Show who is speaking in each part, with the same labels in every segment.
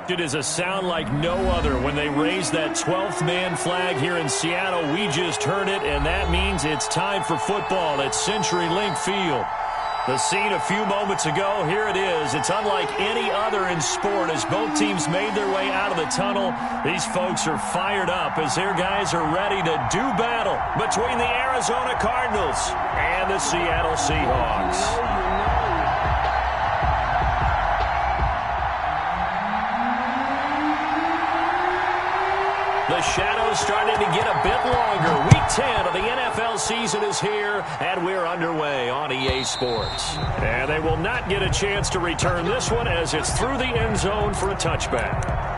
Speaker 1: It is a sound like no other when they raise that 12th man flag here in Seattle. We just heard it, and that means it's time for football at CenturyLink Field. The scene a few moments ago, here it is. It's unlike any other in sport as both teams made their way out of the tunnel. These folks are fired up as their guys are ready to do battle between the Arizona Cardinals and the Seattle Seahawks. The shadow's starting to get a bit longer. Week 10 of the NFL season is here, and we're underway on EA Sports. And they will not get a chance to return this one as it's through the end zone for a touchback.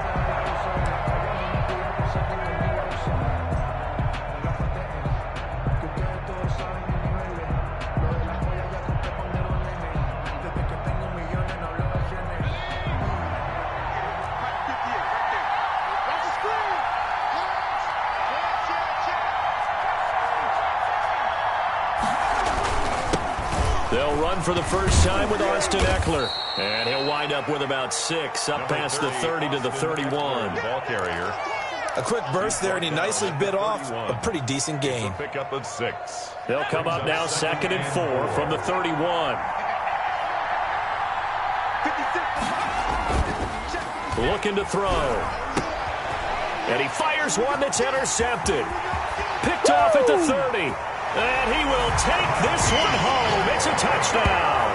Speaker 1: They'll run for the first time with Austin Eckler. And he'll wind up with about 6, up past the 30 to the 31.
Speaker 2: Ball carrier.
Speaker 3: A quick burst there, and he nicely bit off a pretty decent gain.
Speaker 2: Pickup of 6.
Speaker 1: They'll come up now 2nd and 4 from the 31. Looking to throw. And he fires one that's intercepted. Picked off at the 30. And he will take this one home. It's a touchdown.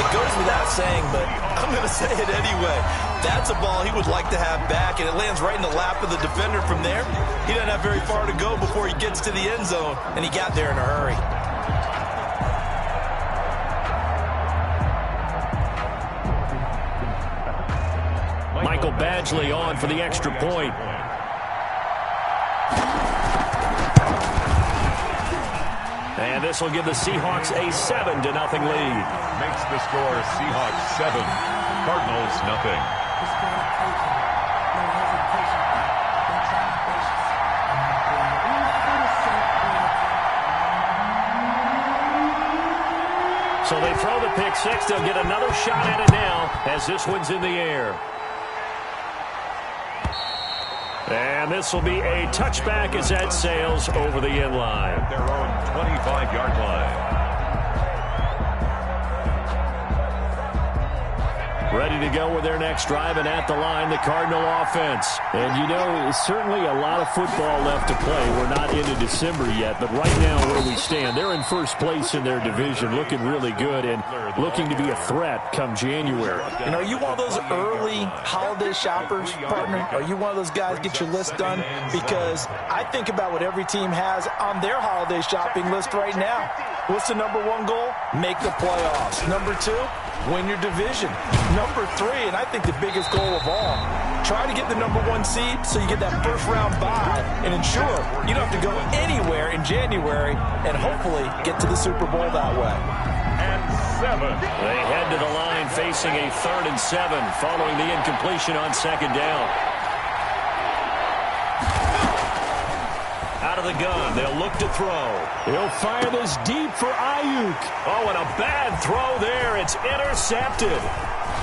Speaker 3: It goes without saying, but I'm going to say it anyway. That's a ball he would like to have back, and it lands right in the lap of the defender from there. He doesn't have very far to go before he gets to the end zone, and he got there in a hurry.
Speaker 1: Michael Badgley on for the extra point. And this will give the Seahawks a 7-0 lead.
Speaker 2: Makes the score Seahawks 7, Cardinals nothing.
Speaker 1: So they throw the pick 6. They'll get another shot at it now as this one's in the air. And this will be a touchback as that sails over the end line.
Speaker 2: At their own 25-yard line.
Speaker 1: Ready to go with their next drive, and at the line, the Cardinal offense. And, you know, certainly a lot of football left to play. We're not into December yet, but right now where we stand, they're in first place in their division, looking really good and looking to be a threat come January.
Speaker 3: And are you one of those early holiday shoppers, partner? Are you one of those guys get your list done? Because I think about what every team has on their holiday shopping list right now. What's the number 1 goal? Make the playoffs. Number 2, win your division. Number 3, and I think the biggest goal of all, try to get the number 1 seed so you get that first round bye and ensure you don't have to go anywhere in January and hopefully get to the Super Bowl that way.
Speaker 2: And 7.
Speaker 1: They head to the line facing a 3rd and 7 following the incompletion on 2nd down. Out of the gun, they'll look to throw. He'll fire this deep for Ayuk. Oh, and a bad throw there. It's intercepted.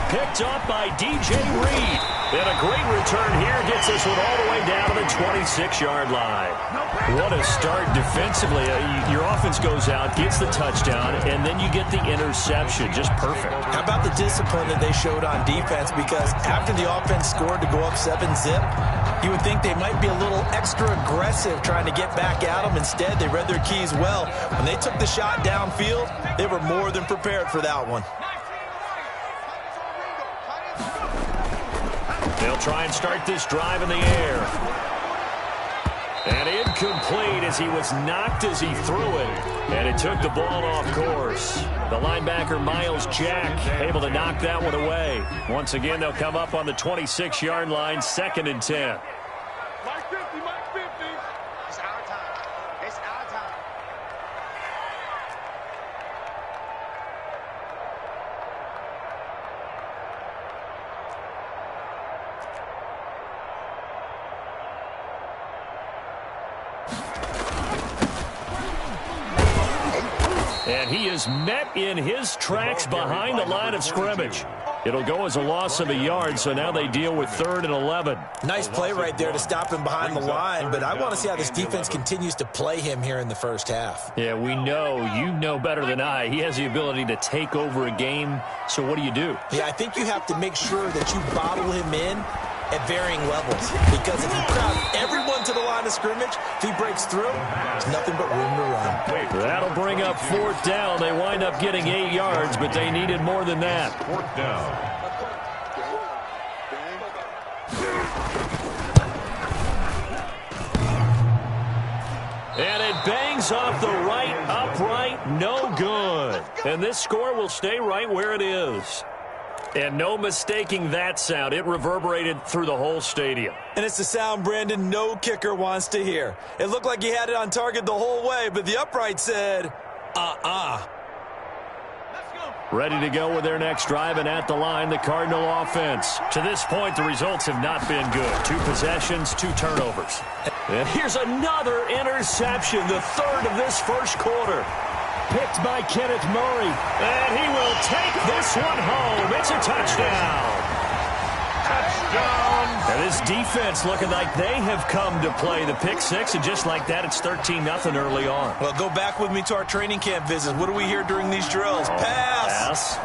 Speaker 1: Picked up by DJ Reed. And a great return here gets this one all the way down to the 26-yard line. What a start defensively. Your offense goes out, gets the touchdown, and then you get the interception. Just perfect.
Speaker 3: How about the discipline that they showed on defense? Because after the offense scored to go up 7-zip, you would think they might be a little extra aggressive trying to get back at them. Instead, they read their keys well. When they took the shot downfield, they were more than prepared for that one.
Speaker 1: They'll try and start this drive in the air. And incomplete as he was knocked as he threw it. And it took the ball off course. The linebacker, Miles Jack, able to knock that one away. Once again, they'll come up on the 26-yard line, 2nd and 10.
Speaker 4: Mike 50, Mike 50. It's our time. It's our time. And he is met in his tracks behind the line of scrimmage.
Speaker 1: It'll go as a loss of a yard, so now they deal with 3rd and 11.
Speaker 3: Nice play right there to stop him behind the line, but I want to see how this defense continues to play him here in the first half.
Speaker 1: Yeah, we know, you know better than I, he has the ability to take over a game, so what do you do?
Speaker 3: Yeah, I think you have to make sure that you bottle him in at varying levels, because if you crowd everyone to the line of scrimmage, if he breaks through, there's nothing but room to run.
Speaker 1: That'll bring up 4th down. They wind up getting 8 yards, but they needed more than that.
Speaker 2: 4th down.
Speaker 1: And it bangs off the right upright, no good. And this score will stay right where it is. And no mistaking that sound. It reverberated through the whole stadium.
Speaker 3: And it's the sound, Brandon, no kicker wants to hear. It looked like he had it on target the whole way, but the upright said,
Speaker 1: Ready to go with their next drive, and at the line, the Cardinal offense. To this point, the results have not been good. 2 possessions, 2 turnovers. And here's another interception, the 3rd of this first quarter. Picked by Kenneth Murray. And he will take this one home. It's a touchdown.
Speaker 2: Touchdown.
Speaker 1: And this defense looking like they have come to play the pick 6, and just like that, it's 13-0 early on.
Speaker 3: Well, go back with me to our training camp visits. What do we hear during these drills? Pass.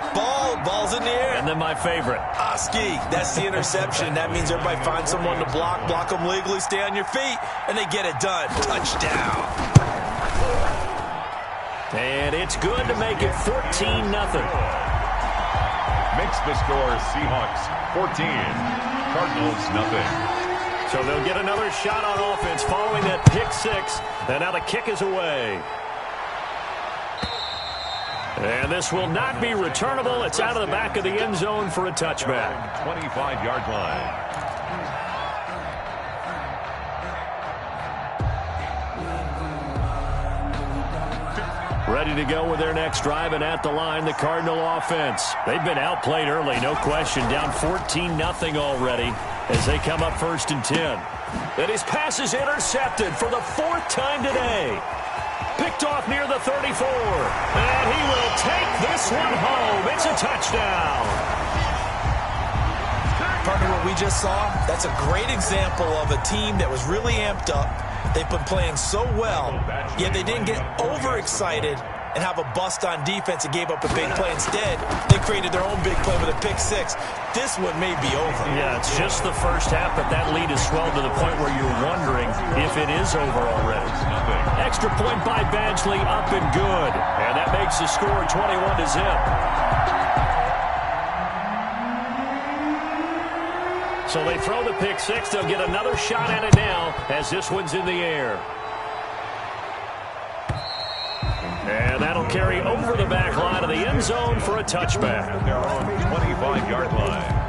Speaker 3: Ball's in the air.
Speaker 1: And then my favorite.
Speaker 3: Ski. That's the interception. That means everybody finds someone to block them legally, stay on your feet, and they get it done. Touchdown.
Speaker 1: And it's good to make it 14-0.
Speaker 2: Makes the score Seahawks 14, Cardinals nothing.
Speaker 1: So they'll get another shot on offense following that pick 6. And now the kick is away. And this will not be returnable. It's out of the back of the end zone for a touchback.
Speaker 2: 25-yard line.
Speaker 1: Ready to go with their next drive, and at the line, the Cardinal offense. They've been outplayed early, no question. Down 14-0 already as they come up 1st and 10. And his pass is intercepted for the 4th time today. Picked off near the 34. And he will take this one home. It's a touchdown.
Speaker 3: Partner, what we just saw, that's a great example of a team that was really amped up. They've been playing so well, yet they didn't get overexcited and have a bust on defense and gave up a big play. Instead, they created their own big play with a pick 6. This one may be over.
Speaker 1: Yeah, it's just the first half, but that lead has swelled to the point where you're wondering if it is over already. Extra point by Badgley, up and good. And that makes the score 21-0. So they throw the pick 6. They'll get another shot at it now as this one's in the air. And that'll carry over the back line of the end zone for a touchback.
Speaker 2: They're on 25-yard line.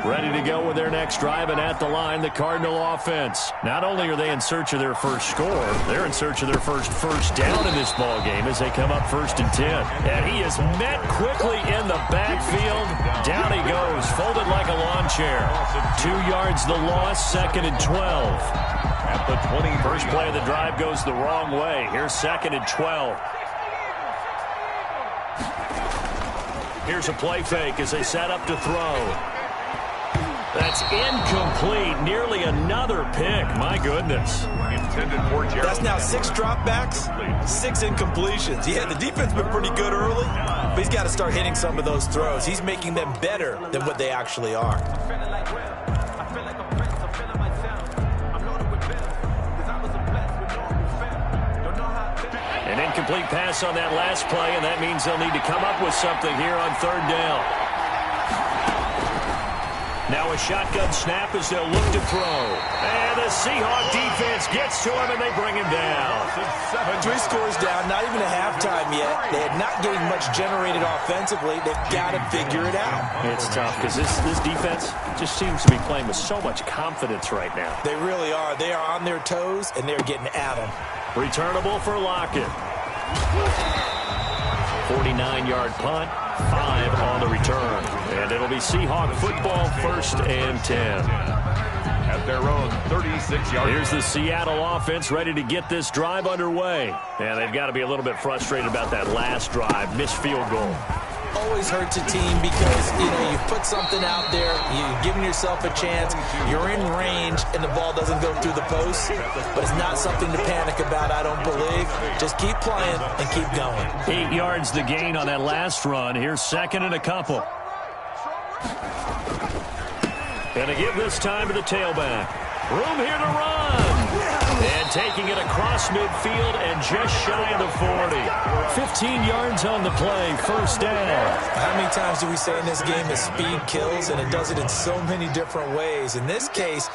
Speaker 1: Ready to go with their next drive, and at the line, the Cardinal offense. Not only are they in search of their first score, they're in search of their first down in this ball game as they come up 1st and 10. And he is met quickly in the backfield. Down he goes, folded like a lawn chair. 2 yards the loss, 2nd and 12.
Speaker 2: At the 20.
Speaker 1: First play of the drive goes the wrong way. Here's 2nd and 12. Here's a play fake as they set up to throw. That's incomplete. Nearly another pick. My goodness.
Speaker 2: Intended for Gerald.
Speaker 3: That's now 6 dropbacks, 6 incompletions. Yeah, the defense been pretty good early, but he's got to start hitting some of those throws. He's making them better than what they actually are.
Speaker 1: An incomplete pass on that last play, and that means they'll need to come up with something here on 3rd down. Now a shotgun snap as they'll look to throw. And the Seahawks defense gets to him, and they bring him down.
Speaker 3: 3 scores down, not even a halftime yet. They are not getting much generated offensively. They've got to figure it out.
Speaker 1: It's tough because this defense just seems to be playing with so much confidence right now.
Speaker 3: They really are. They are on their toes, and they're getting at them.
Speaker 1: Returnable for Lockett. 49-yard punt, 5 on the return. And it'll be Seahawk football, 1st and 10.
Speaker 2: At their own 36-yard.
Speaker 1: Here's the Seattle offense ready to get this drive underway. And they've got to be a little bit frustrated about that last drive, missed field goal.
Speaker 3: Always hurts a team because, you put something out there, you're giving yourself a chance, you're in range, and the ball doesn't go through the post. But it's not something to panic about, I don't believe. Just keep playing and keep going.
Speaker 1: 8 yards the gain on that last run. Here's second and a couple. Gonna give this time to the tailback. Room here to run. And taking it across midfield and just shy of the 40. 15 yards on the play, first down.
Speaker 3: How many times do we say in this game that speed kills, and it does it in so many different ways? In this case,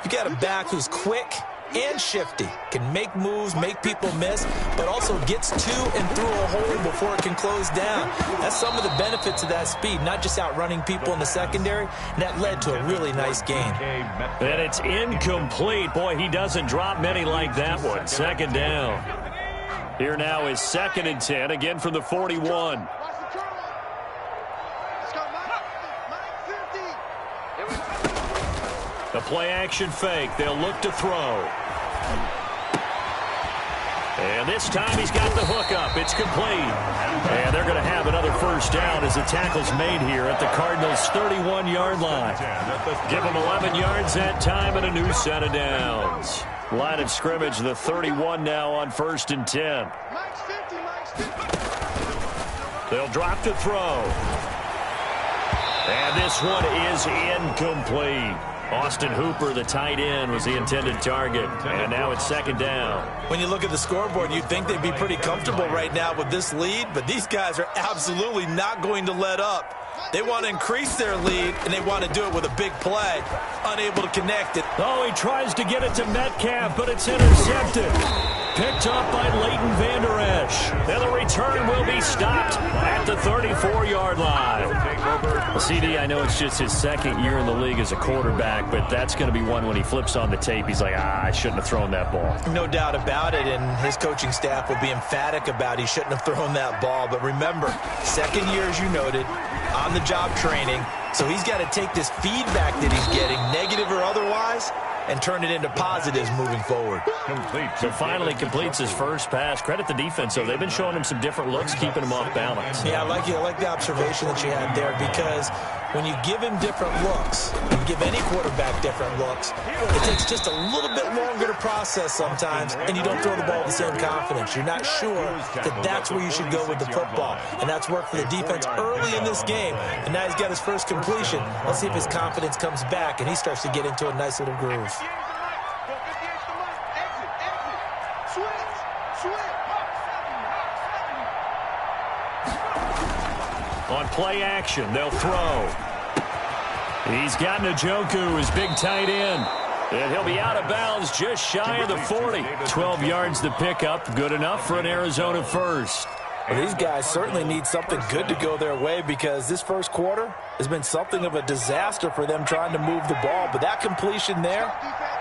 Speaker 3: you got a back who's quick and shifty, can make moves, make people miss, but also gets to and through a hole before it can close down. That's some of the benefits of that speed, not just outrunning people in the secondary, and that led to a really nice gain.
Speaker 1: And it's incomplete. Boy, he doesn't drop many like that one. Second down. Here now is 2nd and 10, again from the 41. The play-action fake. They'll look to throw. And this time he's got the hook up. It's complete. And they're going to have another first down as the tackle's made here at the Cardinals' 31-yard line. Give them 11 yards that time and a new set of downs. Line of scrimmage, the 31 now on 1st and 10. They'll drop to throw. And this one is incomplete. Austin Hooper, the tight end, was the intended target. And now it's 2nd down.
Speaker 3: When you look at the scoreboard, you'd think they'd be pretty comfortable right now with this lead, but these guys are absolutely not going to let up. They want to increase their lead, and they want to do it with a big play. Unable to connect it.
Speaker 1: Oh, he tries to get it to Metcalf, but it's intercepted. Picked up by Leighton Vander Esch. And the return will be stopped at the 34-yard line. Well, CD, I know it's just his 2nd year in the league as a quarterback, but that's going to be one when he flips on the tape. He's like, I shouldn't have thrown that ball.
Speaker 3: No doubt about it, and his coaching staff will be emphatic about he shouldn't have thrown that ball. But remember, 2nd year, as you noted, on-the-job training. So he's got to take this feedback that he's getting, negative or otherwise, and turn it into positives moving forward.
Speaker 1: So finally completes his first pass. Credit the defense, though. They've been showing him some different looks, keeping him off balance.
Speaker 3: Yeah, I like the observation that you had there, because when you give him different looks, when you give any quarterback different looks, it takes just a little bit longer to process sometimes, and you don't throw the ball with the same confidence. You're not sure that that's where you should go with the football, and that's worked for the defense early in this game, and now he's got his first completion. Let's see if his confidence comes back, and he starts to get into a nice little groove.
Speaker 1: On play action, they'll throw. He's got Njoku, his big tight end. And he'll be out of bounds just shy of the 40. 12 yards to pick up, good enough for an Arizona first.
Speaker 3: Well, these guys certainly need something good to go their way, because this first quarter has been something of a disaster for them trying to move the ball. But that completion there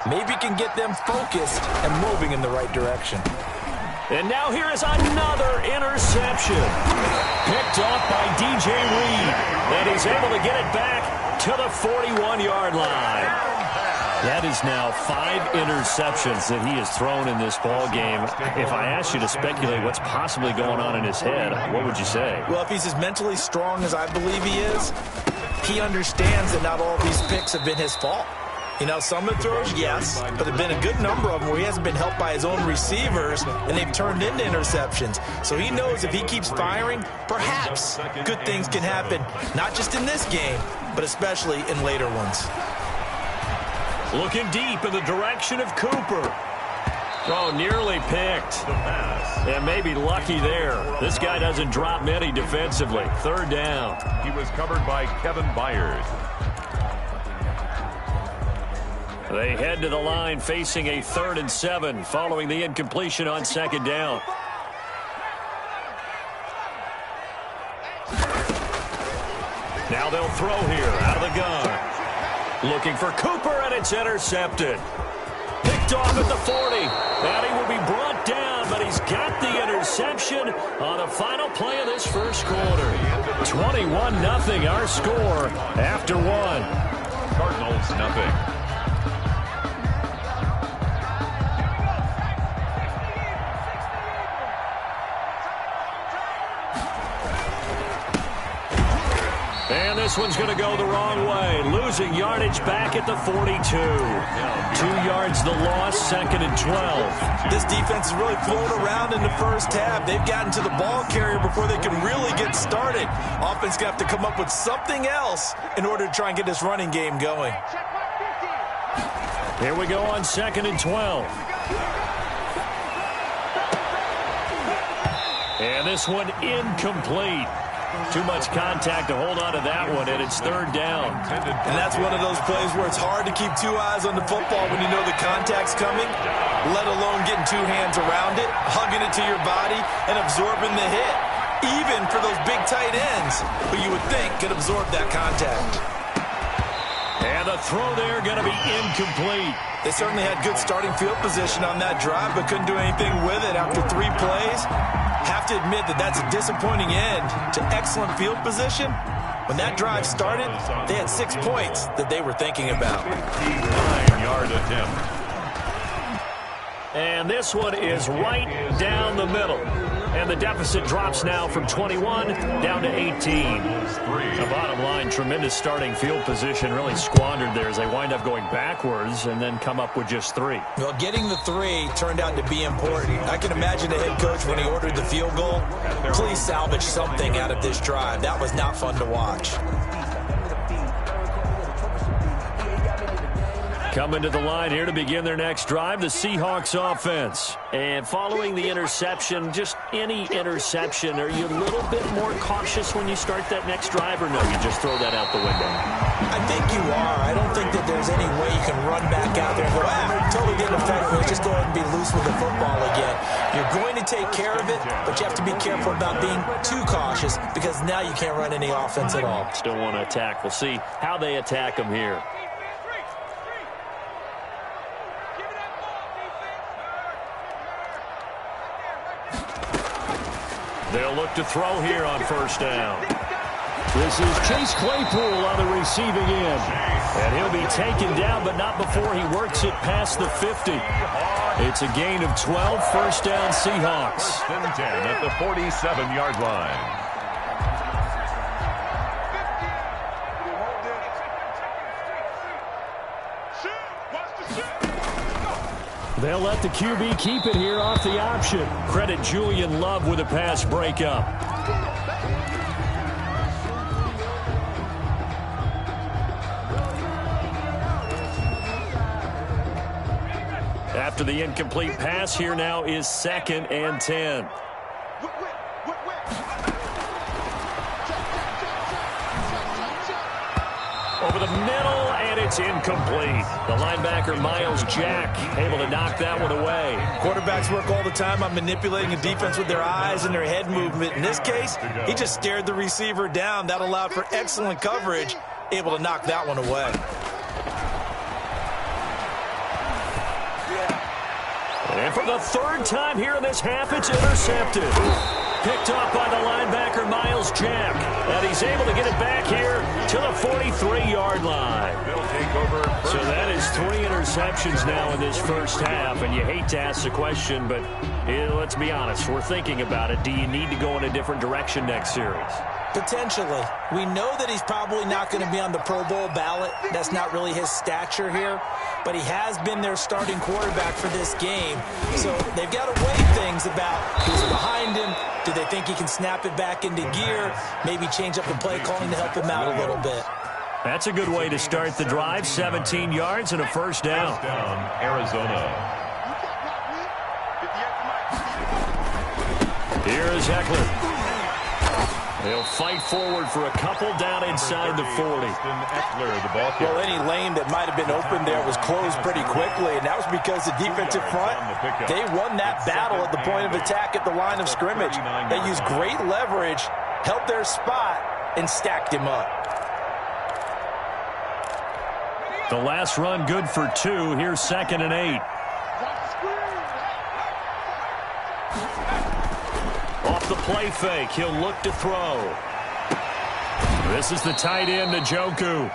Speaker 3: maybe can get them focused and moving in the right direction.
Speaker 1: And now here is another interception. Picked off by DJ Reed. And he's able to get it back to the 41-yard line. That is now 5 interceptions that he has thrown in this ball game. If I asked you to speculate what's possibly going on in his head, what would you say?
Speaker 3: Well, if he's as mentally strong as I believe he is, he understands that not all of these picks have been his fault. You know, some of the throws, yes, but there have been a good number of them where he hasn't been helped by his own receivers, and they've turned into interceptions. So he knows if he keeps firing, perhaps good things can happen, not just in this game, but especially in later ones.
Speaker 1: Looking deep in the direction of Cooper. Oh, nearly picked. And maybe lucky there. This guy doesn't drop many defensively. 3rd down.
Speaker 2: He was covered by Kevin Byers.
Speaker 1: They head to the line facing a 3rd and 7 following the incompletion on 2nd down. Now they'll throw here out of the gun. Looking for Cooper, and it's intercepted. Picked off at the 40. And he will be brought down, but he's got the interception on the final play of this first quarter. 21-0 our score after 1.
Speaker 2: Cardinals, nothing.
Speaker 1: this one's going to go the wrong way. Losing yardage back at the 42. 2 yards the loss, 2nd and 12.
Speaker 3: This defense is really flown around in the first half. They've gotten to the ball carrier before they can really get started. Offense going to have to come up with something else in order to try and get this running game going.
Speaker 1: Here we go on 2nd and 12. And this one incomplete. Too much contact to hold on to that one, and it's 3rd down.
Speaker 3: And that's one of those plays where it's hard to keep 2 eyes on the football when you know the contact's coming, let alone getting 2 hands around it, hugging it to your body, and absorbing the hit, even for those big tight ends who you would think could absorb that contact.
Speaker 1: And the throw there going to be incomplete.
Speaker 3: They certainly had good starting field position on that drive, but couldn't do anything with it after 3 plays. Have to admit that that's a disappointing end to excellent field position. When that drive started, they had 6 points that they were thinking about.
Speaker 2: 59-yard attempt.
Speaker 1: And this one is right down the middle. And the deficit drops now from 21 down to 18. The bottom line, tremendous starting field position, really squandered there as they wind up going backwards and then come up with just 3.
Speaker 3: Well, getting the 3 turned out to be important. I can imagine the head coach when he ordered the field goal. Please salvage something out of this drive. That was not fun to watch.
Speaker 1: Coming to the line here to begin their next drive, the Seahawks offense. And following the interception, just any interception, are you a little bit more cautious when you start that next drive, or no, you just throw that out the window?
Speaker 3: I think you are. I don't think that there's any way you can run back out there and go, totally didn't affect me. Just go ahead and be loose with the football again. You're going to take care of it, but you have to be careful about being too cautious because now you can't run any offense at all.
Speaker 1: Still want to attack. We'll see how they attack them here. They'll look to throw here on 1st down. This is Chase Claypool on the receiving end. And he'll be taken down, but not before he works it past the 50. It's a gain of 12, 1st down Seahawks.
Speaker 2: 10 at the 47-yard line.
Speaker 1: They'll let the QB keep it here off the option. Credit Julian Love with a pass breakup. After the incomplete pass, here now is 2nd and 10. Over the middle, and it's incomplete. The linebacker, Miles Jack, able to knock that one away.
Speaker 3: Quarterbacks work all the time on manipulating a defense with their eyes and their head movement. In this case, he just stared the receiver down. That allowed for excellent coverage, able to knock that one away.
Speaker 1: And for the 3rd time here in this half, it's intercepted. Picked off by the linebacker, Miles Jack. And he's able to get it back here to the 43-yard line. So that is 3 interceptions now in this first half. And you hate to ask the question, but let's be honest. We're thinking about it. Do you need to go in a different direction next series?
Speaker 3: Potentially. We know that he's probably not going to be on the Pro Bowl ballot. That's not really his stature here. But he has been their starting quarterback for this game. So they've got to weigh things about who's behind him. Do they think he can snap it back into gear? Maybe change up the play calling to help him out a little bit.
Speaker 1: That's a good way to start the drive. 17 yards and a 1st down.
Speaker 2: Arizona.
Speaker 1: Here's Eckler. They'll fight forward for a couple down inside the 40.
Speaker 3: Well, any lane that might have been open there was closed pretty quickly, and that was because the defensive front, they won that battle at the point of attack at the line of scrimmage. They used great leverage, held their spot, and stacked him up.
Speaker 1: The last run good for 2. Here's 2nd and 8. Off the play fake, he'll look to throw. This is the tight end, Njoku.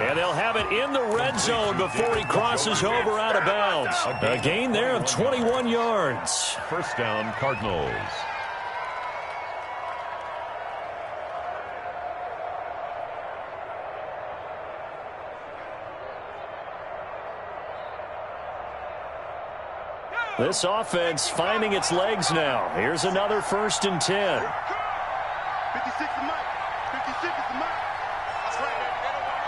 Speaker 1: And they'll have it in the red zone before he crosses over out of bounds. A gain there of 21 yards.
Speaker 2: 1st down, Cardinals.
Speaker 1: This offense finding its legs now. Here's another 1st and 10.
Speaker 4: 56 is Mike. 56 is Mike. That's right, baby. They don't want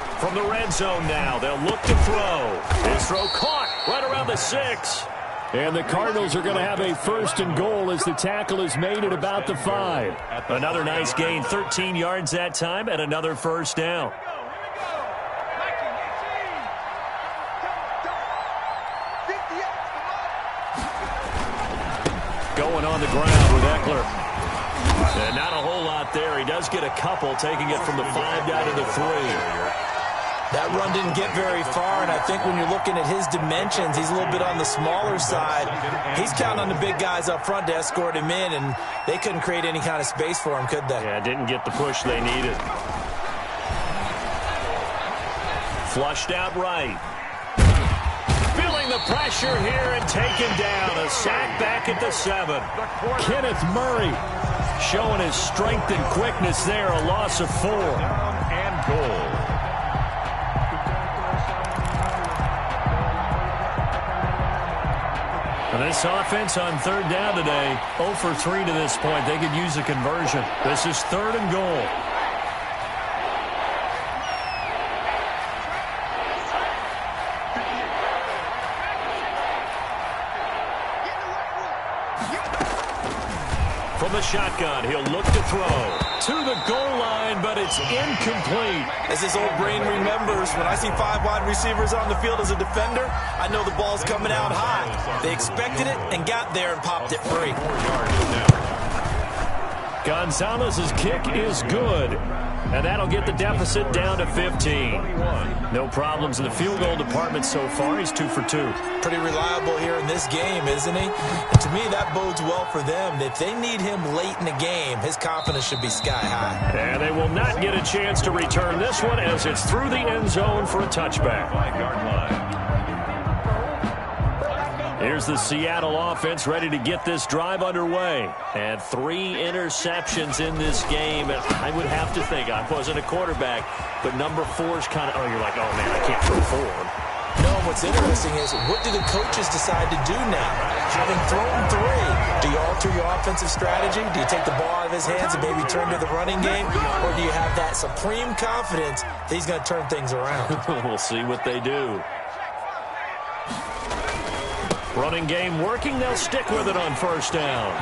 Speaker 4: it.
Speaker 1: From the red zone now, they'll look to throw. His throw caught right around the 6. And the Cardinals are going to have a 1st and goal as the tackle is made at about the 5. Another nice gain, 13 yards that time, and another 1st down. Going on the ground with Eckler. And not a whole lot there. He does get a couple, taking it from the 5 down to the 3.
Speaker 3: That run didn't get very far, and I think when you're looking at his dimensions, he's a little bit on the smaller side. He's counting on the big guys up front to escort him in, and they couldn't create any kind of space for him, could they?
Speaker 1: Yeah, didn't get the push they needed. Flushed out right. Feeling the pressure here and taken down. A sack back at the 7. Kenneth Murray showing his strength and quickness there. A loss of 4.
Speaker 2: And goal.
Speaker 1: This offense on 3rd down today, 0 for 3 to this point. They could use a conversion. This is 3rd and goal. From the shotgun, he'll look to throw. To the goal line, but it's incomplete.
Speaker 3: As his old brain remembers, when I see 5 wide receivers on the field as a defender, I know the ball's coming out high. They expected it and got there and popped it free.
Speaker 1: Gonzalez's kick is good. And that'll get the deficit down to 15. No problems in the field goal department so far. He's 2 for 2.
Speaker 3: Pretty reliable here in this game, isn't he? And to me, that bodes well for them. If they need him late in the game, his confidence should be sky high.
Speaker 1: And they will not get a chance to return this one as it's through the end zone for a touchback.
Speaker 2: 5-yard line.
Speaker 1: Here's the Seattle offense ready to get this drive underway. And 3 interceptions in this game. And I would have to think, I wasn't a quarterback, but number 4's kind of, you're like, oh, man, I can't throw 4.
Speaker 3: No, what's interesting is, what do the coaches decide to do now? Having thrown 3, do you alter your offensive strategy? Do you take the ball out of his hands and maybe turn to the running game? Or do you have that supreme confidence that he's going to turn things around?
Speaker 1: We'll see what they do. Running game working. They'll stick with it on 1st down.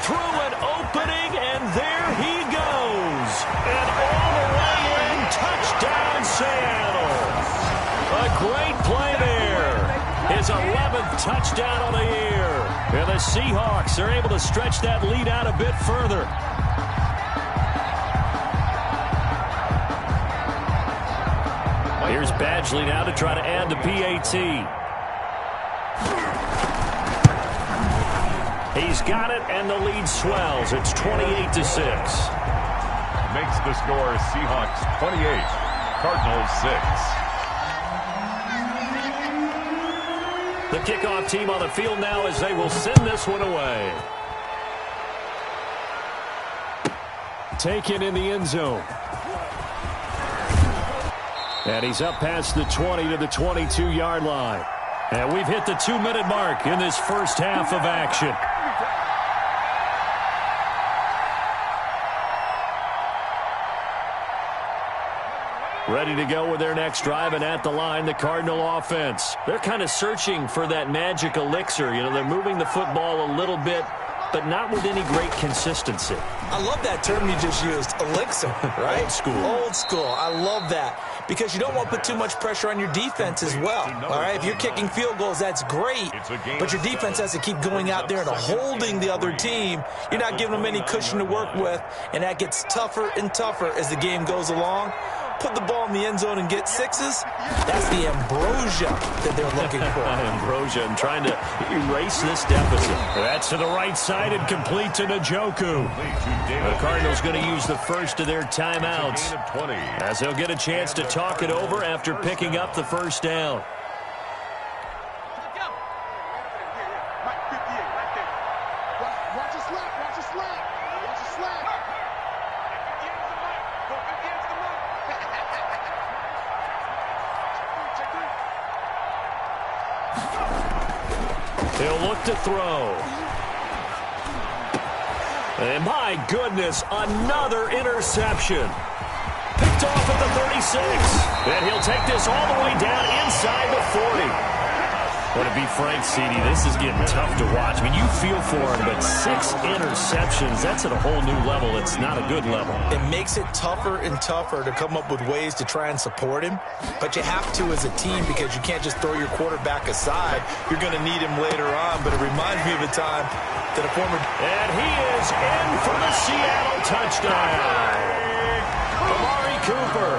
Speaker 1: Through an opening, and there he goes. And all the way in, touchdown Seattle. A great play there. His 11th touchdown of the year. And the Seahawks are able to stretch that lead out a bit further. Here's Badgley now to try to add the PAT. He's got it, and the lead swells. It's 28-6.
Speaker 2: Makes the score Seahawks 28, Cardinals 6.
Speaker 1: The kickoff team on the field now as they will send this one away. Taken in the end zone. And he's up past the 20 to the 22-yard line. And we've hit the 2-minute mark in this first half of action. Ready to go with their next drive, and at the line, the Cardinal offense. They're kind of searching for that magic elixir. You know, they're moving the football a little bit, but not with any great consistency.
Speaker 3: I love that term you just used, elixir, right?
Speaker 1: Old school.
Speaker 3: Old school. I love that. Because you don't want to put too much pressure on your defense as well. All right, if you're kicking field goals, that's great. But your defense has to keep going out there and holding the other team. You're not giving them any cushion to work with, and that gets tougher and tougher as the game goes along. Put the ball in the end zone and get 6s. That's the ambrosia that they're looking for.
Speaker 1: Ambrosia and trying to erase this deficit. That's to the right side and complete to Njoku. The Cardinals going to use the first of their timeouts as they'll get a chance to talk it over after picking up the 1st down. He'll look to throw. And my goodness, another interception. Picked off at the 36. And he'll take this all the way down inside the 40. Well, to be frank, CD, this is getting tough to watch. I mean, you feel for him, but 6 interceptions, that's at a whole new level. It's not a good level.
Speaker 3: It makes it tougher and tougher to come up with ways to try and support him. But you have to as a team because you can't just throw your quarterback aside. You're going to need him later on. But it reminds me of a time that a former...
Speaker 1: And he is in for the Seattle touchdown. Amari Cooper,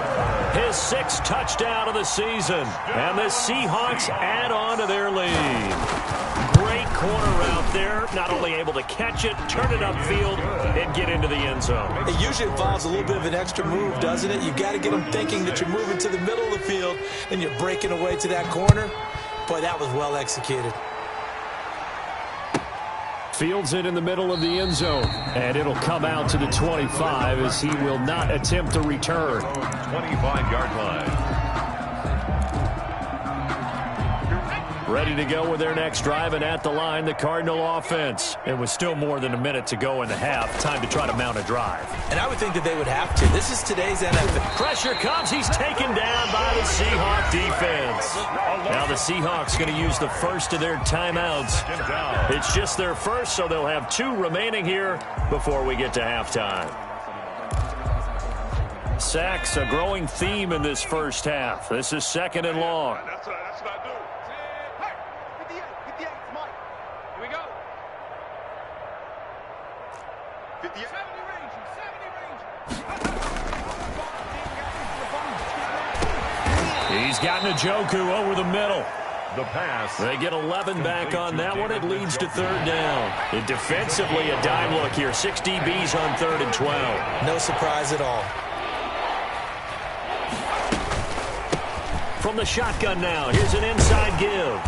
Speaker 1: his 6th touchdown of the season. And the Seahawks add on to their lead. Great corner out there. Not only able to catch it, turn it upfield, and get into the end zone.
Speaker 3: It usually involves a little bit of an extra move, doesn't it? You've got to get them thinking that you're moving to the middle of the field and you're breaking away to that corner. Boy, that was well executed.
Speaker 1: Fields it in the middle of the end zone. And it'll come out to the 25 as he will not attempt to return.
Speaker 2: 25-yard line.
Speaker 1: Ready to go with their next drive, and at the line, the Cardinal offense. It was still more than a minute to go in the half. Time to try to mount a drive.
Speaker 3: And I would think that they would have to. This is today's NFL.
Speaker 1: Pressure comes. He's taken down by the Seahawk defense. Now the Seahawks going to use the first of their timeouts. It's just their first, so they'll have 2 remaining here before we get to halftime. Sacks, a growing theme in this first half. This is 2nd and long.
Speaker 4: That's what I do. Hey, 58, Mike. Here we go. 58. 70 range.
Speaker 1: He's got Njoku over the middle.
Speaker 2: The pass.
Speaker 1: They get 11 back on that one. It leads to 3rd down. And defensively, a dime look here. 6 DBs on 3rd and 12.
Speaker 3: No surprise at all.
Speaker 1: From the shotgun now, here's an inside give.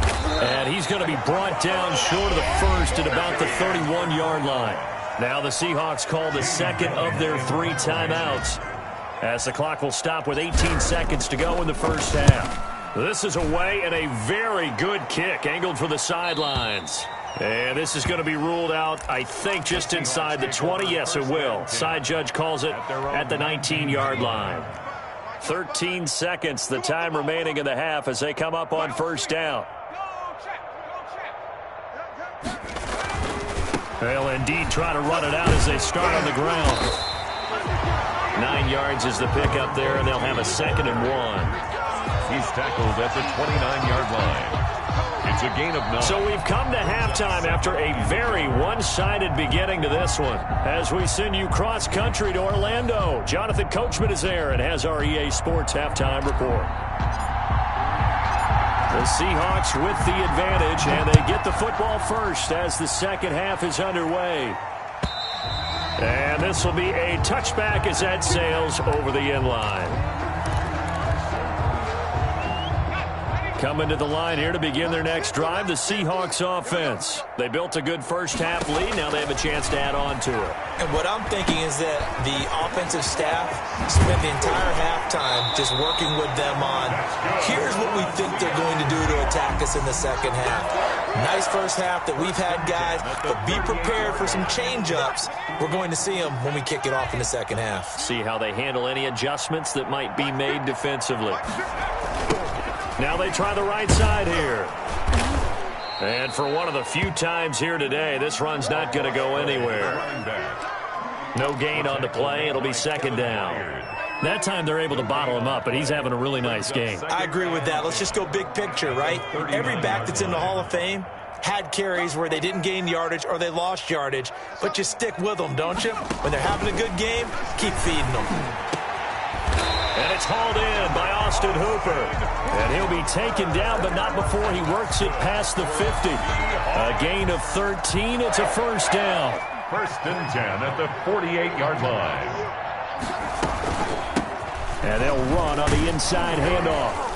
Speaker 1: And he's going to be brought down short of the first at about the 31-yard line. Now the Seahawks call the 2nd of their 3 timeouts, as the clock will stop with 18 seconds to go in the first half. This is away and a very good kick angled for the sidelines. And this is going to be ruled out, I think, just inside the 20. Yes, it will. Side judge calls it at the 19-yard line. 13 seconds, the time remaining in the half as they come up on 1st down. They'll indeed try to run it out as they start on the ground. 9 yards is the pickup there, and they'll have a 2nd and 1.
Speaker 2: He's tackled at the 29-yard line. It's a gain of 9.
Speaker 1: So we've come to halftime after a very one-sided beginning to this one. As we send you cross-country to Orlando, Jonathan Coachman is there and has our EA Sports halftime report. The Seahawks with the advantage, and they get the football first as the 2nd half is underway. And this will be a touchback as that sails over the end line. Coming to the line here to begin their next drive, the Seahawks offense. They built a good first-half lead. Now they have a chance to add on to it.
Speaker 3: And what I'm thinking is that the offensive staff spent the entire halftime just working with them on, here's what we think they're going to do to attack us in the 2nd half. Nice first half that we've had, guys, but be prepared for some change-ups. We're going to see them when we kick it off in the 2nd half.
Speaker 1: See how they handle any adjustments that might be made defensively. Now they try the right side here. And for one of the few times here today, this run's not going to go anywhere. No gain on the play. It'll be 2nd down. That time they're able to bottle him up, but he's having a really nice game.
Speaker 3: I agree with that. Let's just go big picture, right? Every back that's in the Hall of Fame had carries where they didn't gain yardage or they lost yardage, but you stick with them, don't you? When they're having a good game, keep feeding them.
Speaker 1: And it's hauled in by Austin Hooper. And he'll be taken down, but not before he works it past the 50. A gain of 13. It's a 1st down.
Speaker 2: 1st and 10 at the 48-yard line.
Speaker 1: And they'll run on the inside handoff.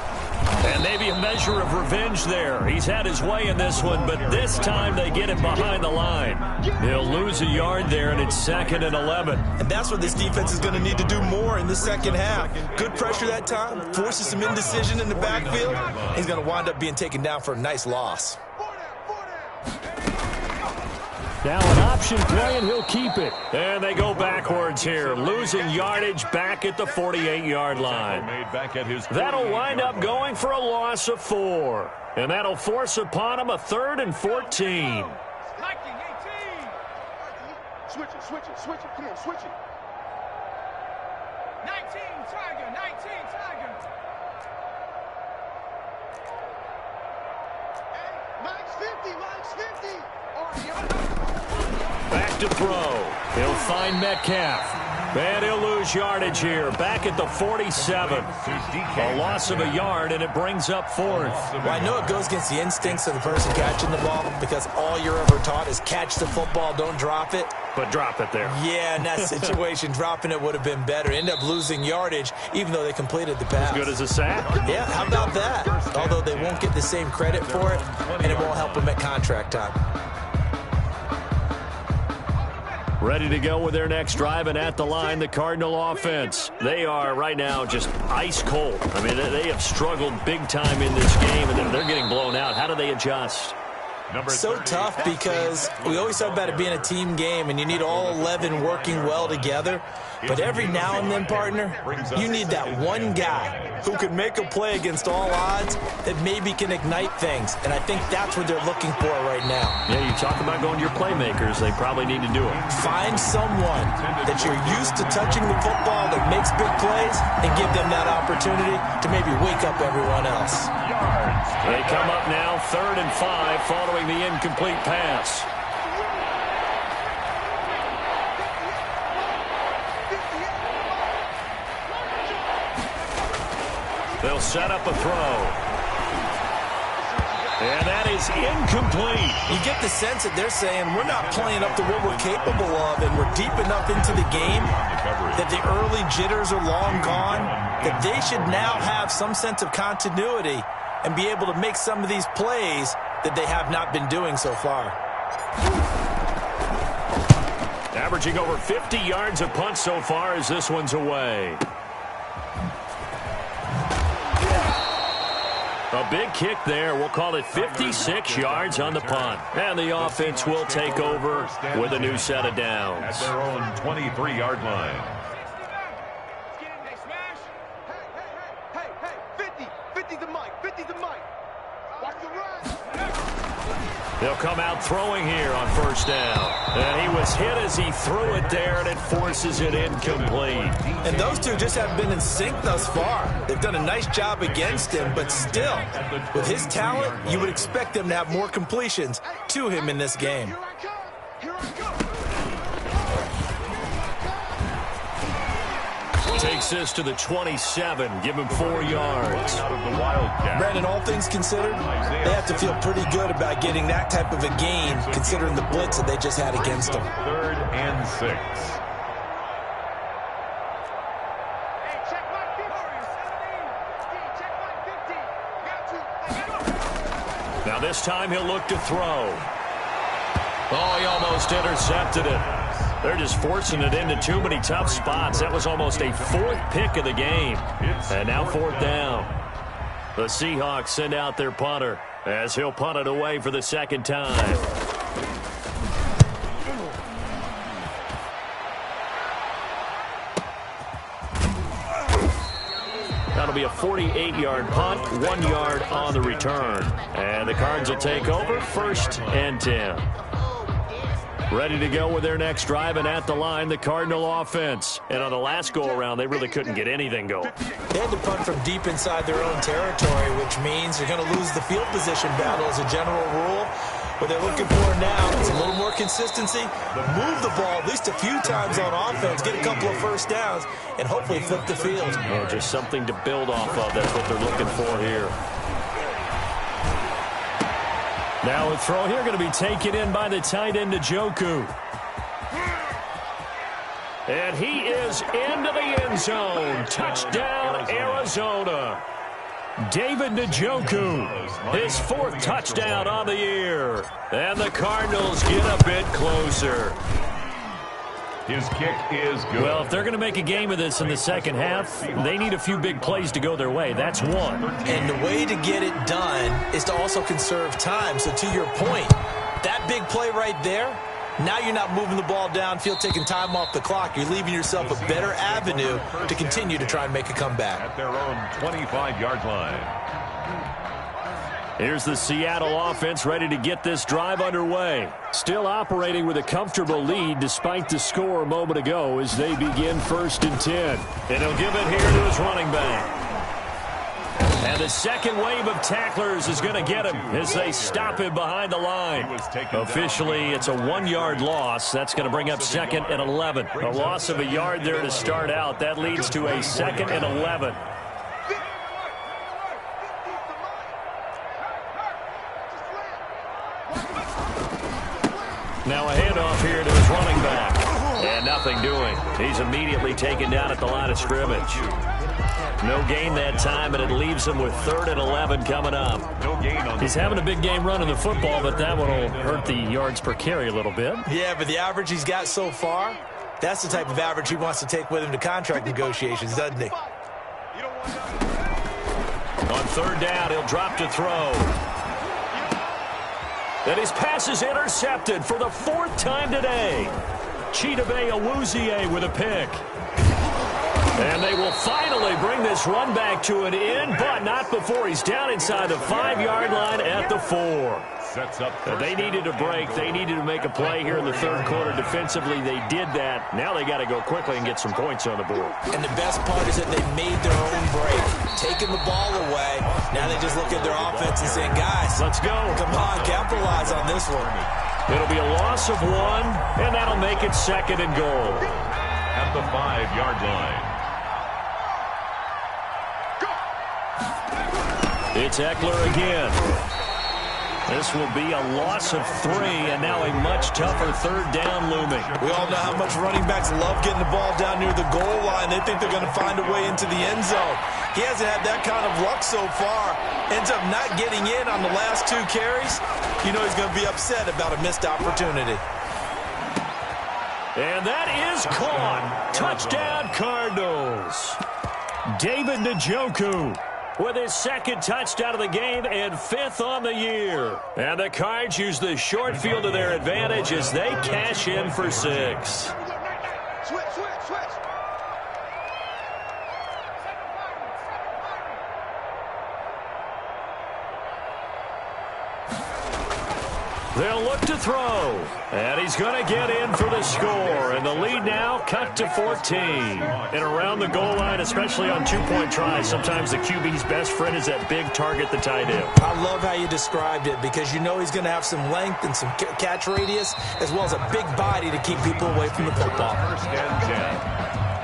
Speaker 1: And maybe a measure of revenge there. He's had his way in this one, but this time they get him behind the line. They'll lose a yard there, and it's 2nd and 11.
Speaker 3: And that's what this defense is going to need to do more in the 2nd half. Good pressure that time, forces some indecision in the backfield. He's going to wind up being taken down for a nice loss.
Speaker 1: Now an option play, and he'll keep it. And they go backwards here, losing yardage back at the 48-yard line. That'll wind up going for a loss of 4. And that'll force upon him a 3rd and 14.
Speaker 4: Switch it. Come on, switch it. 19 Tiger. Hey, Mike's 50.
Speaker 1: Back to throw. He'll find Metcalf. And he'll lose yardage here. Back at the 47. A loss of a yard, and it brings up 4th.
Speaker 3: Well, I know it goes against the instincts of the person catching the ball because all you're ever taught is catch the football, don't drop it.
Speaker 1: But drop it there.
Speaker 3: Yeah, in that situation, dropping it would have been better. End up losing yardage, even though they completed the pass.
Speaker 1: As good as a sack?
Speaker 3: Yeah, how about that? Although they won't get the same credit for it, and it won't help them at contract time.
Speaker 1: Ready to go with their next drive, and at the line, the Cardinal offense. They are right now just ice cold. I mean, they have struggled big time in this game, and they're getting blown out. How do they adjust?
Speaker 3: So tough because we always talk about it being a team game, and you need all 11 working well together. But every now and then, partner, you need that one guy who can make a play against all odds that maybe can ignite things. And I think that's what they're looking for right now.
Speaker 1: Yeah, you talk about going to your playmakers. They probably need to do it.
Speaker 3: Find someone that you're used to touching the football that makes big plays and give them that opportunity to maybe wake up everyone else.
Speaker 1: They come up now 3rd and 5 following the incomplete pass. They'll set up a throw. And that is incomplete.
Speaker 3: You get the sense that they're saying we're not playing up to what we're capable of, and we're deep enough into the game that the early jitters are long gone, that they should now have some sense of continuity and be able to make some of these plays that they have not been doing so far.
Speaker 1: Averaging over 50 yards a punt so far as this one's away. A big kick there. We'll call it 56 yards on the punt. And the offense will take over with a new set of downs.
Speaker 2: At their own 23-yard line.
Speaker 4: Hey, 50 to Mike. Watch the run.
Speaker 1: They'll come out throwing here on 1st down. And he was hit as he threw it there, and it forces it incomplete.
Speaker 3: And those two just haven't been in sync thus far. They've done a nice job against him, but still, with his talent, you would expect them to have more completions to him in this game.
Speaker 4: Here I come.
Speaker 1: Takes this to the 27. Give him 4 yards.
Speaker 2: Out of the Wildcat.
Speaker 3: Brandon, all things considered, they have to feel pretty good about getting that type of a gain, considering the blitz that they just had against them.
Speaker 2: 3rd and 6.
Speaker 4: Check my 50.
Speaker 1: Now this time he'll look to throw. Oh, he almost intercepted it. They're just forcing it into too many tough spots. That was almost a 4th pick of the game. And now 4th down. The Seahawks send out their punter as he'll punt it away for the 2nd time. That'll be a 48-yard punt, 1 yard on the return. And the Cards will take over 1st and 10. Ready to go with their next drive, and at the line, the Cardinal offense. And on the last go-around, they really couldn't get anything going.
Speaker 3: They had to punt from deep inside their own territory, which means they're going to lose the field position battle as a general rule. What they're looking for now is a little more consistency, move the ball at least a few times on offense, get a couple of 1st downs, and hopefully flip the field.
Speaker 1: Yeah, just something to build off of. That's what they're looking for here. Now a throw here going to be taken in by the tight end, Njoku. And he is into the end zone. Touchdown, Arizona. David Njoku, his 4th touchdown on the year. And the Cardinals get a bit closer.
Speaker 2: His kick is good.
Speaker 1: Well, if they're going to make a game of this in the 2nd half, they need a few big plays to go their way. That's one.
Speaker 3: And the way to get it done is to also conserve time. So to your point, that big play right there Now you're not moving the ball downfield, taking time off the clock. You're leaving yourself a better avenue to continue to try and make a comeback.
Speaker 2: At their own 25-yard line.
Speaker 1: Here's the Seattle offense ready to get this drive underway. Still operating with a comfortable lead despite the score a moment ago as they begin 1st and 10. And he'll give it here to his running back. And the second wave of tacklers is going to get him as they stop him behind the line. Officially, it's a 1-yard loss. That's going to bring up 2nd and 11. A loss of a yard there to start out. That leads to a 2nd and 11. Now a handoff here to his running back. And nothing doing. He's immediately taken down at the line of scrimmage. No gain that time, and it leaves him with 3rd and 11 coming up. He's having a big game running the football, but that one will hurt the yards per carry a little bit.
Speaker 3: Yeah, but the average he's got so far, that's the type of average he wants to take with him to contract negotiations, doesn't he?
Speaker 1: On 3rd down, he'll drop to throw. And his pass is intercepted for the 4th time today. Chidobe Awuzie with a pick. And they will finally bring this run back to an end, but not before he's down inside the 5-yard line at the 4. They needed a break. They needed to make a play here in the 3rd quarter. Defensively, they did that. Now they got to go quickly and get some points on the board.
Speaker 3: And the best part is that they made their own break, taking the ball away. Now they just look at their offense and saying, guys,
Speaker 1: let's go.
Speaker 3: Come on, capitalize on this one.
Speaker 1: It'll be a loss of 1, and that'll make it 2nd and goal.
Speaker 2: At the 5-yard line.
Speaker 1: It's Eckler again. This will be a loss of 3, and now a much tougher 3rd down looming.
Speaker 3: We all know how much running backs love getting the ball down near the goal line. They think they're going to find a way into the end zone. He hasn't had that kind of luck so far. Ends up not getting in on the last 2 carries. You know he's going to be upset about a missed opportunity.
Speaker 1: And that is caught. Touchdown, Cardinals. David Njoku with his 2nd touchdown of the game and 5th on the year. And the Cards use the short field to their advantage as they cash in for 6.
Speaker 4: Switch.
Speaker 1: They'll look to throw. And he's going to get in for the score. And the lead now cut to 14. And around the goal line, especially on 2-point tries, sometimes the QB's best friend is that big target, the tight end.
Speaker 3: I love how you described it because you know he's going to have some length and some catch radius as well as a big body to keep people away from the football.
Speaker 2: 1st and 10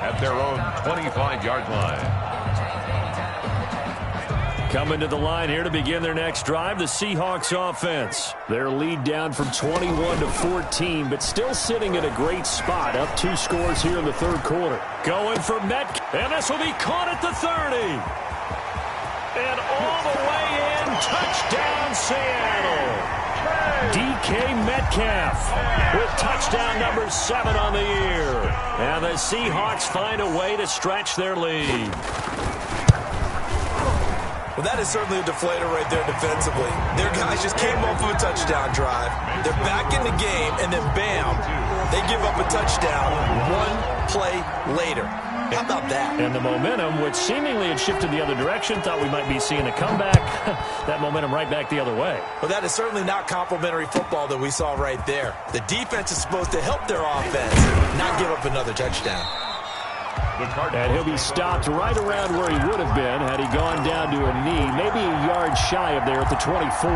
Speaker 2: at their own 25-yard line.
Speaker 1: Coming to the line here to begin their next drive, the Seahawks offense. Their lead down from 21 to 14, but still sitting at a great spot, up 2 scores here in the 3rd quarter. Going for Metcalf, and this will be caught at the 30. And all the way in, touchdown Seattle. DK Metcalf with touchdown number 7 on the year. And the Seahawks find a way to stretch their lead.
Speaker 3: Well, that is certainly a deflator right there defensively. Their guys just came off of a touchdown drive. They're back in the game, and then bam, they give up a touchdown 1 play later. How about that?
Speaker 1: And the momentum, which seemingly had shifted the other direction, thought we might be seeing a comeback. That momentum right back the other way.
Speaker 3: Well, that is certainly not complimentary football that we saw right there. The defense is supposed to help their offense, not give up another touchdown.
Speaker 1: And he'll be stopped right around where he would have been had he gone down to a knee, maybe a yard shy of there at the 24.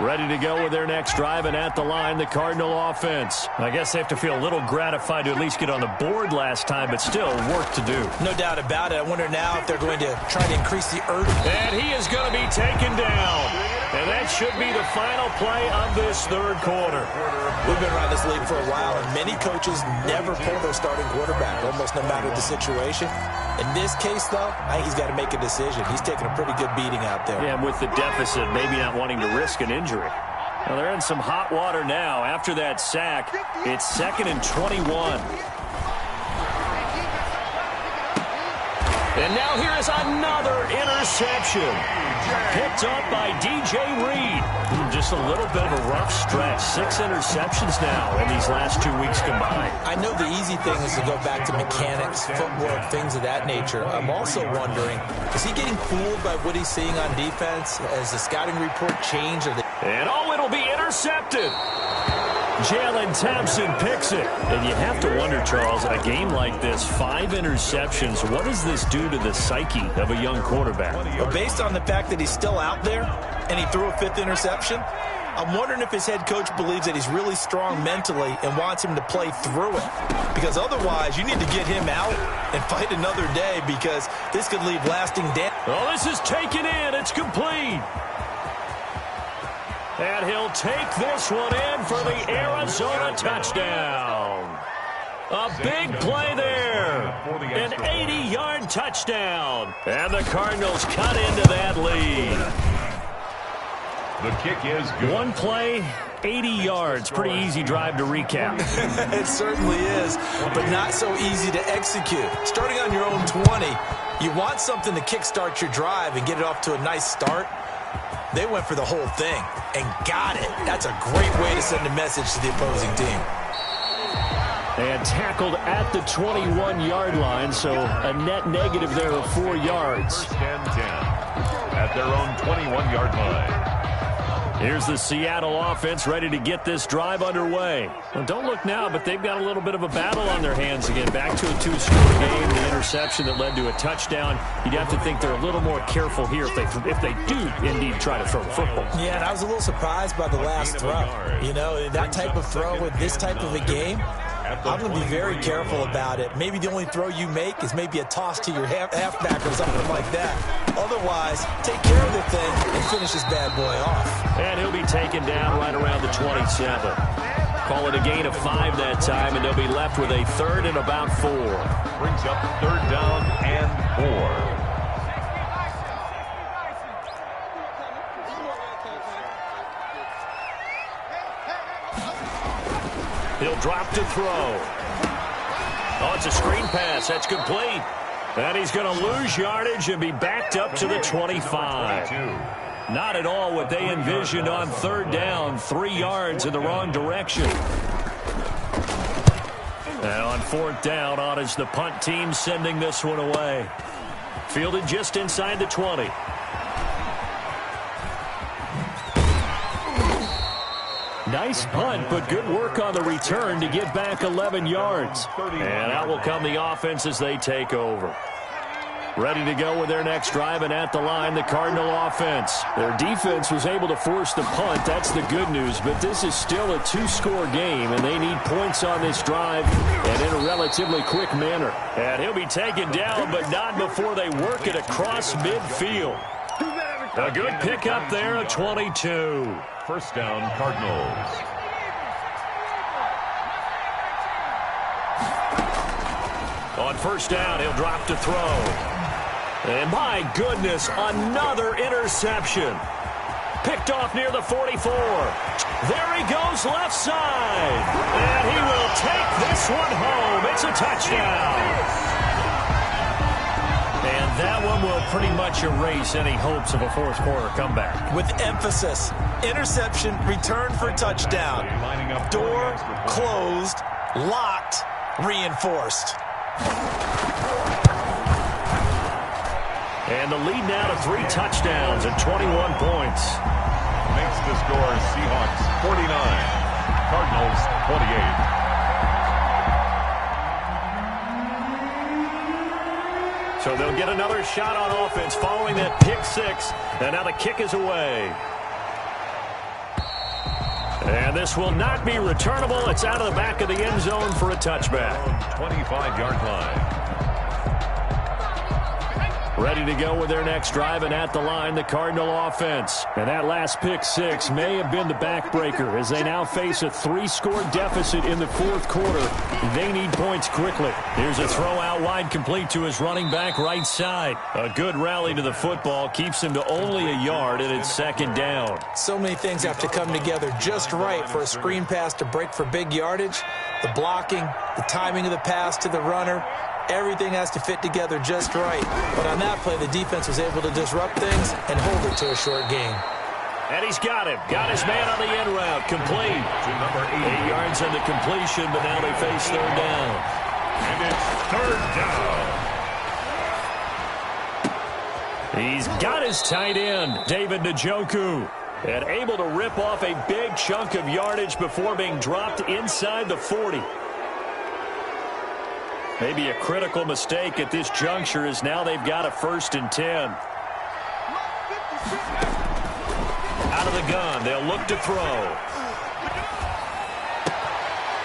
Speaker 1: Ready to go with their next drive, and at the line, the Cardinal offense. I guess they have to feel a little gratified to at least get on the board last time, but still work to do.
Speaker 3: No doubt about it. I wonder now if they're going to try to increase the urgency.
Speaker 1: And he is going to be taken down. And that should be the final play of this 3rd quarter.
Speaker 3: We've been around this league for a while, and many coaches never pull their starting quarterback, almost no matter the situation. In this case, though, I think he's got to make a decision. He's taking a pretty good beating out there.
Speaker 1: Yeah, with the deficit, maybe not wanting to risk an injury. Well, they're in some hot water now. After that sack, it's 2nd and 21. And now here is another interception. Picked up by DJ Reed. Just a little bit of a rough stretch. 6 interceptions now in these last 2 weeks combined.
Speaker 3: I know the easy thing is to go back to mechanics, footwork, things of that nature. I'm also wondering, is he getting fooled by what he's seeing on defense? Has the scouting report changed?
Speaker 1: And it'll be intercepted. Jalen Thompson picks it. And you have to wonder, Charles, in a game like this, 5 interceptions, what does this do to the psyche of a young quarterback?
Speaker 3: Well, based on the fact that he's still out there and he threw a 5th interception, I'm wondering if his head coach believes that he's really strong mentally and wants him to play through it. Because otherwise, you need to get him out and fight another day, because this could leave lasting damage.
Speaker 1: Oh, this is taken in. It's complete. And he'll take this one in for the Arizona touchdown. A big play there. An 80-yard touchdown. And the Cardinals cut into that lead.
Speaker 2: The kick is good.
Speaker 1: One play, 80 yards. Pretty easy drive to recap.
Speaker 3: It certainly is, but not so easy to execute. Starting on your own 20, you want something to kickstart your drive and get it off to a nice start. They went for the whole thing and got it. That's a great way to send a message to the opposing team.
Speaker 1: And tackled at the 21-yard line, so a net negative there of 4 yards.
Speaker 2: First and 10 at their own 21-yard line.
Speaker 1: Here's the Seattle offense ready to get this drive underway. Well, don't look now, but they've got a little bit of a battle on their hands again. Back to a 2-score game, the interception that led to a touchdown. You'd have to think they're a little more careful here if they do indeed try to throw the football.
Speaker 3: Yeah, and I was a little surprised by the last throw. You know, that type of throw with this type of a game, I'm going to be very careful about it. Maybe the only throw you make is maybe a toss to your halfback or something like that. Otherwise, take care of the thing and finish this bad boy off.
Speaker 1: And he'll be taken down right around the 27. Call it a gain of 5 that time, and they'll be left with a 3rd and about 4.
Speaker 2: Brings up 3rd down and 4.
Speaker 1: He'll drop to throw. Oh, it's a screen pass. That's complete. And he's going to lose yardage and be backed up to the 25. Not at all what they envisioned on 3rd down. 3 yards in the wrong direction. And on 4th down, on is the punt team sending this one away. Fielded just inside the 20. Nice punt, but good work on the return to get back 11 yards. And out will come the offense as they take over. Ready to go with their next drive, and at the line, the Cardinal offense. Their defense was able to force the punt. That's the good news, but this is still a 2-score game, and they need points on this drive and in a relatively quick manner. And he'll be taken down, but not before they work it across midfield. A good pickup there at 22.
Speaker 2: First down, Cardinals.
Speaker 1: On 1st down, he'll drop to throw. And my goodness, another interception. Picked off near the 44. There he goes left side. And he will take this one home. It's a touchdown. And that one will pretty much erase any hopes of a 4th quarter comeback.
Speaker 3: With emphasis, interception, return for touchdown. Door closed, locked, reinforced.
Speaker 1: And the lead now to 3 touchdowns and 21 points.
Speaker 2: Makes the score Seahawks 49, Cardinals 28.
Speaker 1: So they'll get another shot on offense following that pick 6. And now the kick is away. And this will not be returnable. It's out of the back of the end zone for a touchback.
Speaker 2: 25-yard line.
Speaker 1: Ready to go with their next drive, and at the line, the Cardinal offense. And that last pick 6 may have been the backbreaker as they now face a 3-score deficit in the 4th quarter. They need points quickly. Here's a throw out wide, complete to his running back right side. A good rally to the football keeps him to only a yard, and it's 2nd down.
Speaker 3: So many things have to come together just right for a screen pass to break for big yardage. The blocking, the timing of the pass to the runner, Everything has to fit together just right. But on that play, the defense was able to disrupt things and hold it to a short gain.
Speaker 1: And he's got him. Got his man on the end route. Complete.
Speaker 2: To number
Speaker 1: 8 yards on the completion, but now they face third down.
Speaker 2: And it's third down.
Speaker 1: He's got his tight end, David Njoku, and able to rip off a big chunk of yardage before being dropped inside the 40. Maybe a critical mistake at this juncture as now they've got a 1st and 10. Out of the gun, they'll look to throw.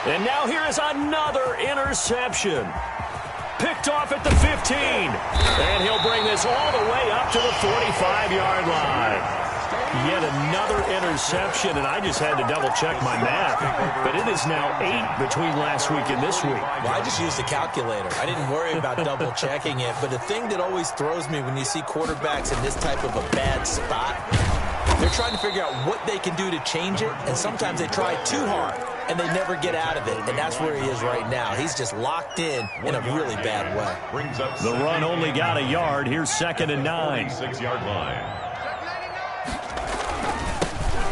Speaker 1: And now here is another interception. Picked off at the 15. And he'll bring this all the way up to the 45-yard line. Yet another interception, and I just had to double-check my math. But it is now 8 between last week and this week.
Speaker 3: Well, I just used a calculator. I didn't worry about double-checking it. But the thing that always throws me when you see quarterbacks in this type of a bad spot, they're trying to figure out what they can do to change it, and sometimes they try too hard, and they never get out of it, and that's where he is right now. He's just locked in a really bad way.
Speaker 1: The run only got a yard. Here's 2nd and 9.
Speaker 2: 6-yard line.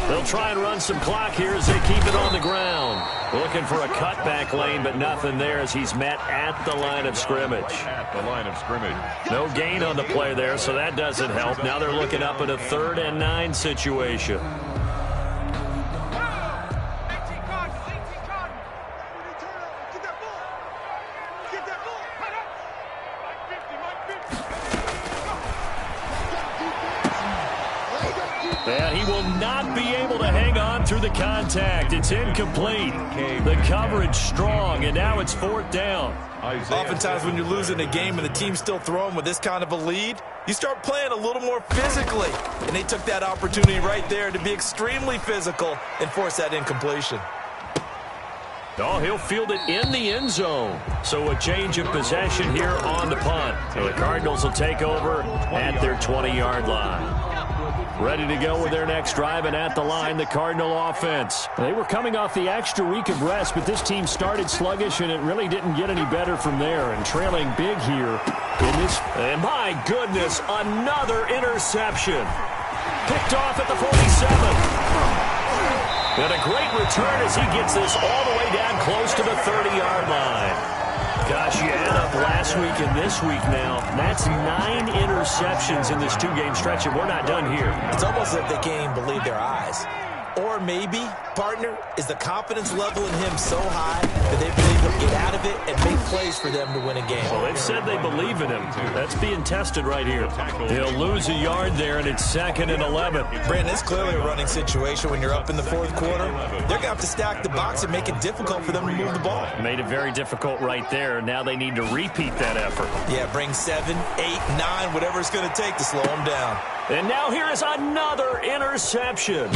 Speaker 1: They'll try and run some clock here as they keep it on the ground. Looking for a cutback lane, but nothing there as he's met at the line of scrimmage.
Speaker 2: At the line of scrimmage.
Speaker 1: No gain on the play there, so that doesn't help. Now they're looking up at a 3rd and 9 situation. And he will not be able to hang on through the contact. It's incomplete. The coverage strong, and now it's 4th down.
Speaker 3: Oftentimes when you're losing a game and the team's still throwing with this kind of a lead, you start playing a little more physically. And they took that opportunity right there to be extremely physical and force that incompletion.
Speaker 1: Oh, he'll field it in the end zone. So a change of possession here on the punt. So the Cardinals will take over at their 20-yard line. Ready to go with their next drive, and at the line, the Cardinal offense. They were coming off the extra week of rest, but this team started sluggish, and it really didn't get any better from there. And trailing big here in this. And my goodness, another interception. Picked off at the 47. And a great return as he gets this all the way down close to the 30-yard line. Gosh, you add up last week and this week now. That's 9 interceptions in this 2-game stretch, and we're not done here.
Speaker 3: It's almost like they can't even believe their eyes. Or maybe, partner, is the confidence level in him so high that they believe he'll get out of it and make plays for them to win a game.
Speaker 1: Well, they've said they believe in him. That's being tested right here. He'll lose a yard there, and it's 2nd and 11.
Speaker 3: Brandon, it's clearly a running situation when you're up in the 4th quarter. They're going to have to stack the box and make it difficult for them to move the ball.
Speaker 1: Made it very difficult right there. Now they need to repeat that effort.
Speaker 3: Yeah, bring 7, 8, 9, whatever it's going to take to slow them down.
Speaker 1: And now here is another interception.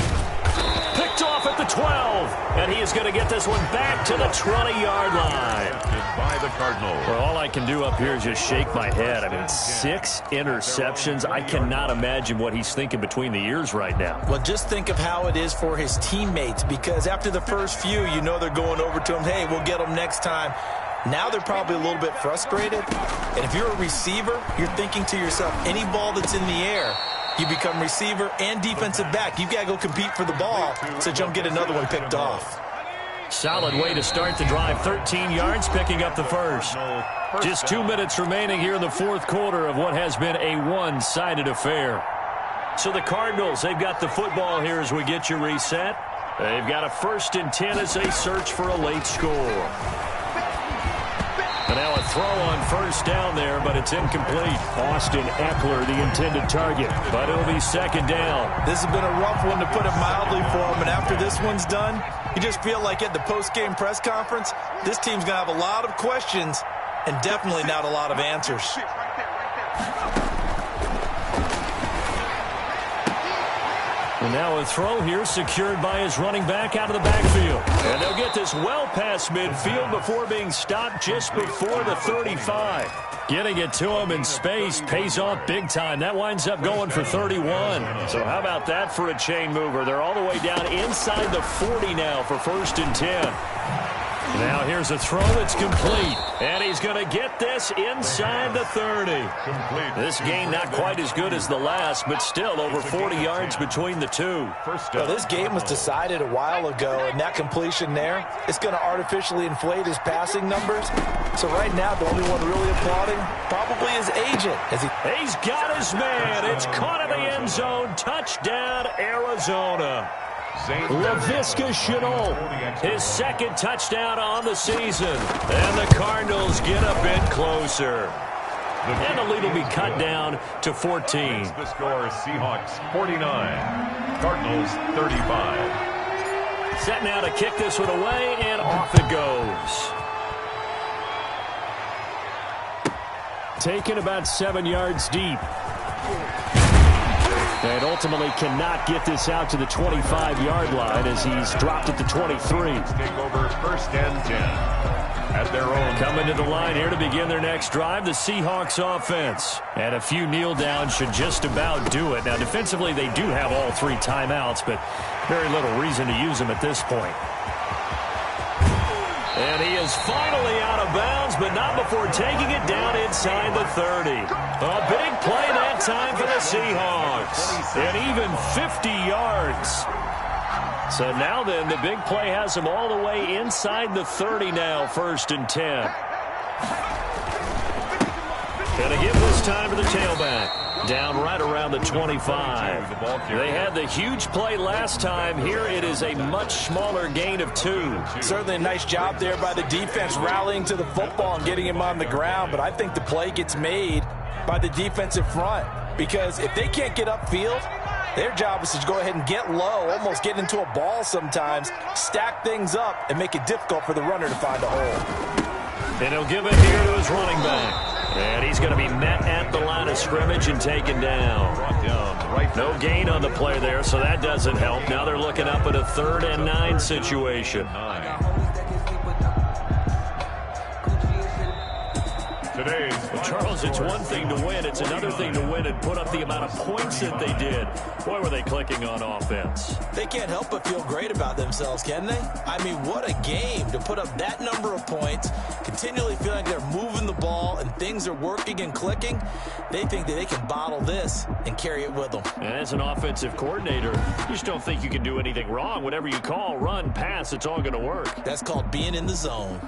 Speaker 1: Picked off at the 12. And he is going to get this one back to the 20-yard line.
Speaker 2: By the Cardinals.
Speaker 1: Well, all I can do up here is just shake my head. I mean, 6 interceptions. I cannot imagine what he's thinking between the ears right now.
Speaker 3: Well, just think of how it is for his teammates, because after the first few, you know they're going over to him, hey, we'll get them next time. Now they're probably a little bit frustrated. And if you're a receiver, you're thinking to yourself, any ball that's in the air, you become receiver and defensive back. You've got to go compete for the ball so you don't get another one picked off.
Speaker 1: Solid way to start the drive. 13 yards, picking up the first. Just 2 minutes remaining here in the 4th quarter of what has been a one-sided affair. So the Cardinals, they've got the football here as we get you reset. They've got a 1st and 10 as they search for a late score. And now a throw on 1st down there, but it's incomplete. Austin Eckler, the intended target, but it'll be 2nd down.
Speaker 3: This has been a rough one, to put it mildly, for him. And after this one's done, you just feel like at the post-game press conference, this team's going to have a lot of questions and definitely not a lot of answers.
Speaker 1: And now a throw here secured by his running back out of the backfield. And they'll get this well past midfield before being stopped just before the 35. Getting it to him in space pays off big time. That winds up going for 31. So how about that for a chain mover? They're all the way down inside the 40 now for 1st and 10. Now here's a throw that's complete. And he's going to get this inside the 30. This game not quite as good as the last, but still over 40 yards between the two.
Speaker 3: Well, this game was decided a while ago, and that completion there, it's going to artificially inflate his passing numbers. So right now, the only one really applauding probably his agent.
Speaker 1: He's got his man. It's caught in the end zone. Touchdown, Arizona. Laviska Shenault, his second touchdown on the season. And the Cardinals get a bit closer. And the lead will be cut down to 14.
Speaker 2: The score is Seahawks 49, Cardinals 35.
Speaker 1: Set now to kick this one away, and off it goes. Taken about 7 yards deep. And ultimately cannot get this out to the 25-yard line as he's dropped it to 23.
Speaker 2: Take over first and 10 at their own.
Speaker 1: Coming to the line here to begin their next drive, the Seahawks offense. And a few kneel downs should just about do it. Now, defensively, they do have all 3 timeouts, but very little reason to use them at this point. And he is finally out of bounds, but not before taking it down inside the 30. A big play that time for the Seahawks. And even 50 yards. So now then, the big play has him all the way inside the 30 now, 1st and 10. Gonna give this time to the tailback. Down right around the 25. They had the huge play last time. Here it is a much smaller gain of 2.
Speaker 3: Certainly a nice job there by the defense rallying to the football and getting him on the ground. But I think the play gets made by the defensive front. Because if they can't get upfield, their job is to go ahead and get low, almost get into a ball sometimes, stack things up, and make it difficult for the runner to find a hole.
Speaker 1: And he'll give it here to his running back. And he's going to be met at the line of scrimmage and taken down. No gain on the play there, so that doesn't help. Now they're looking up at a 3rd and 9 situation. Well, Charles, it's one thing to win. It's another thing to win and put up the amount of points that they did. Boy, were they clicking on offense.
Speaker 3: They can't help but feel great about themselves, can they? I mean, what a game to put up that number of points, continually feel like they're moving the ball and things are working and clicking. They think that they can bottle this and carry it with them.
Speaker 1: And as an offensive coordinator, you just don't think you can do anything wrong. Whatever you call, run, pass, it's all going to work.
Speaker 3: That's called being in the zone.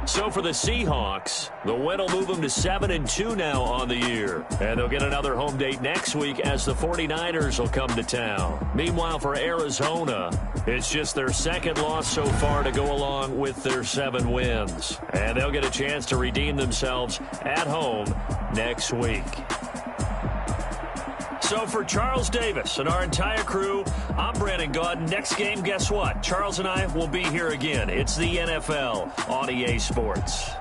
Speaker 1: So for the Seahawks, the win will move them to 7-2 now on the year. And they'll get another home date next week as the 49ers will come to town. Meanwhile, for Arizona, it's just their 2nd loss so far to go along with their 7 wins. And they'll get a chance to redeem themselves at home next week. So for Charles Davis and our entire crew, I'm Brandon Gaudin. Next game, guess what? Charles and I will be here again. It's the NFL on EA Sports.